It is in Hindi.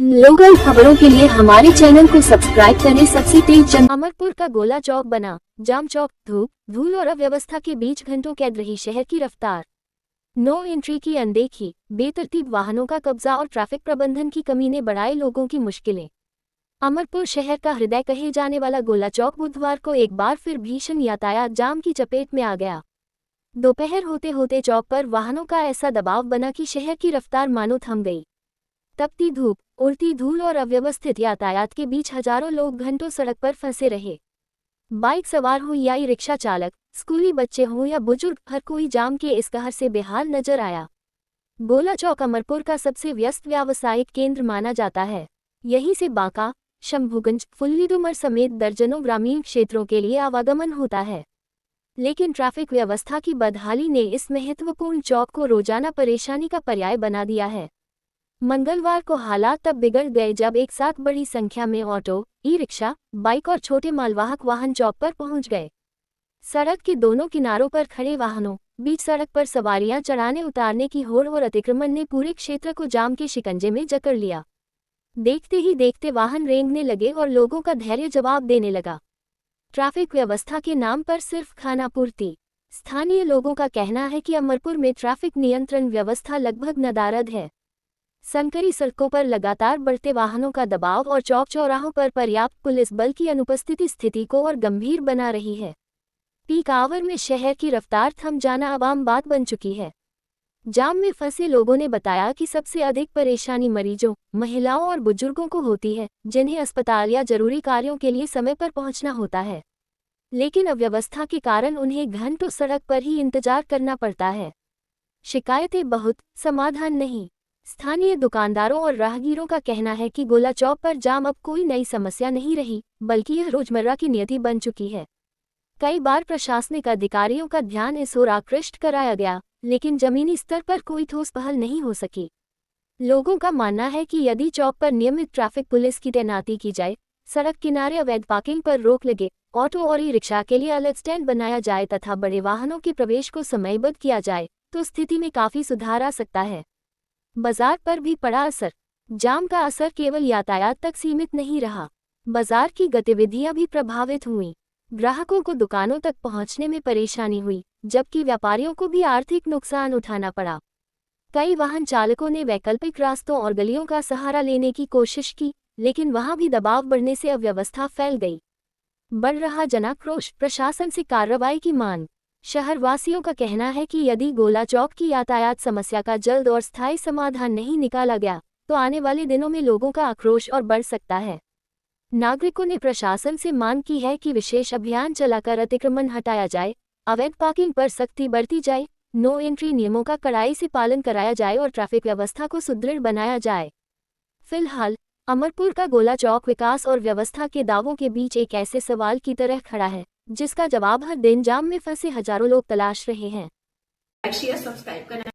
लोकल खबरों के लिए हमारे चैनल को सब्सक्राइब करें। सबसे तेज अमरपुर का गोला चौक बना जाम चौक। धूप धूल और अव्यवस्था के बीच घंटों कैद रही शहर की रफ्तार। नो एंट्री की अनदेखी, बेतरतीब वाहनों का कब्जा और ट्रैफिक प्रबंधन की कमी ने बढ़ाए लोगों की मुश्किलें। अमरपुर शहर का हृदय कहे जाने वाला गोला चौक बुधवार को एक बार फिर भीषण यातायात जाम की चपेट में आ गया। दोपहर होते होते चौक पर वाहनों का ऐसा दबाव बना कि शहर की रफ्तार मानो थम गई। तपती धूप, उड़ती धूल और अव्यवस्थित यातायात के बीच हजारों लोग घंटों सड़क पर फंसे रहे। बाइक सवार हो या रिक्शा चालक, स्कूली बच्चे हों या बुजुर्ग, हर कोई जाम के इस कहर से बेहाल नजर आया। गोला चौक अमरपुर का सबसे व्यस्त व्यावसायिक केंद्र माना जाता है। यहीं से बांका, शंभूगंज, फुल्लीडुमर समेत दर्जनों ग्रामीण क्षेत्रों के लिए आवागमन होता है। लेकिन ट्रैफिक व्यवस्था की बदहाली ने इस महत्वपूर्ण चौक को रोजाना परेशानी का पर्याय बना दिया है। मंगलवार को हालात तब बिगड़ गए जब एक साथ बड़ी संख्या में ऑटो, ई-रिक्शा, बाइक और छोटे मालवाहक वाहन चौक पर पहुंच गए। सड़क के दोनों किनारों पर खड़े वाहनों, बीच सड़क पर सवारियां चढ़ाने उतारने की होड़ और अतिक्रमण ने पूरे क्षेत्र को जाम के शिकंजे में जकड़ लिया। देखते ही देखते वाहन रेंगने लगे और लोगों का धैर्य जवाब देने लगा। ट्रैफिक व्यवस्था के नाम पर सिर्फ खानापूर्ति। स्थानीय लोगों का कहना है कि अमरपुर में ट्रैफिक नियंत्रण व्यवस्था लगभग नदारद है। संकरी सड़कों पर लगातार बढ़ते वाहनों का दबाव और चौक चौराहों पर पर्याप्त पुलिस बल की अनुपस्थिति स्थिति को और गंभीर बना रही है। पीक आवर में शहर की रफ्तार थम जाना अब आम बात बन चुकी है। जाम में फंसे लोगों ने बताया कि सबसे अधिक परेशानी मरीजों, महिलाओं और बुजुर्गों को होती है, जिन्हें अस्पताल या जरूरी कार्यों के लिए समय पर पहुंचना होता है। लेकिन अव्यवस्था के कारण उन्हें घंटों सड़क पर ही इंतजार करना पड़ता है। शिकायतें बहुत, समाधान नहीं। स्थानीय दुकानदारों और राहगीरों का कहना है कि गोला चौक पर जाम अब कोई नई समस्या नहीं रही, बल्कि यह रोजमर्रा की नियति बन चुकी है। कई बार प्रशासनिक अधिकारियों का ध्यान इस ओर आकृष्ट कराया गया, लेकिन जमीनी स्तर पर कोई ठोस पहल नहीं हो सकी। लोगों का मानना है कि यदि चौक पर नियमित ट्रैफिक पुलिस की तैनाती की जाए, सड़क किनारे अवैध पार्किंग पर रोक लगे, ऑटो और ई-रिक्शा के लिए अलग स्टैंड बनाया जाए तथा बड़े वाहनों के प्रवेश को समयबद्ध किया जाए, तो स्थिति में काफी सुधार आ सकता है। बाजार पर भी पड़ा असर। जाम का असर केवल यातायात तक सीमित नहीं रहा। बाजार की गतिविधियां भी प्रभावित हुईं। ग्राहकों को दुकानों तक पहुंचने में परेशानी हुई, जबकि व्यापारियों को भी आर्थिक नुकसान उठाना पड़ा। कई वाहन चालकों ने वैकल्पिक रास्तों और गलियों का सहारा लेने की कोशिश की, लेकिन वहां भी दबाव बढ़ने से अव्यवस्था फैल गई। बढ़ रहा जनाक्रोश, प्रशासन से कार्रवाई की मांग। शहरवासियों का कहना है कि यदि गोला चौक की यातायात समस्या का जल्द और स्थायी समाधान नहीं निकाला गया, तो आने वाले दिनों में लोगों का आक्रोश और बढ़ सकता है। नागरिकों ने प्रशासन से मांग की है कि विशेष अभियान चलाकर अतिक्रमण हटाया जाए, अवैध पार्किंग पर सख्ती बरती जाए, नो एंट्री नियमों का कड़ाई से पालन कराया जाए और ट्रैफिक व्यवस्था को सुदृढ़ बनाया जाए। फिलहाल अमरपुर का गोला चौक विकास और व्यवस्था के दावों के बीच एक ऐसे सवाल की तरह खड़ा है, जिसका जवाब हर दिन जाम में फंसे हजारों लोग तलाश रहे हैं। लाइक शेयर सब्सक्राइब करना।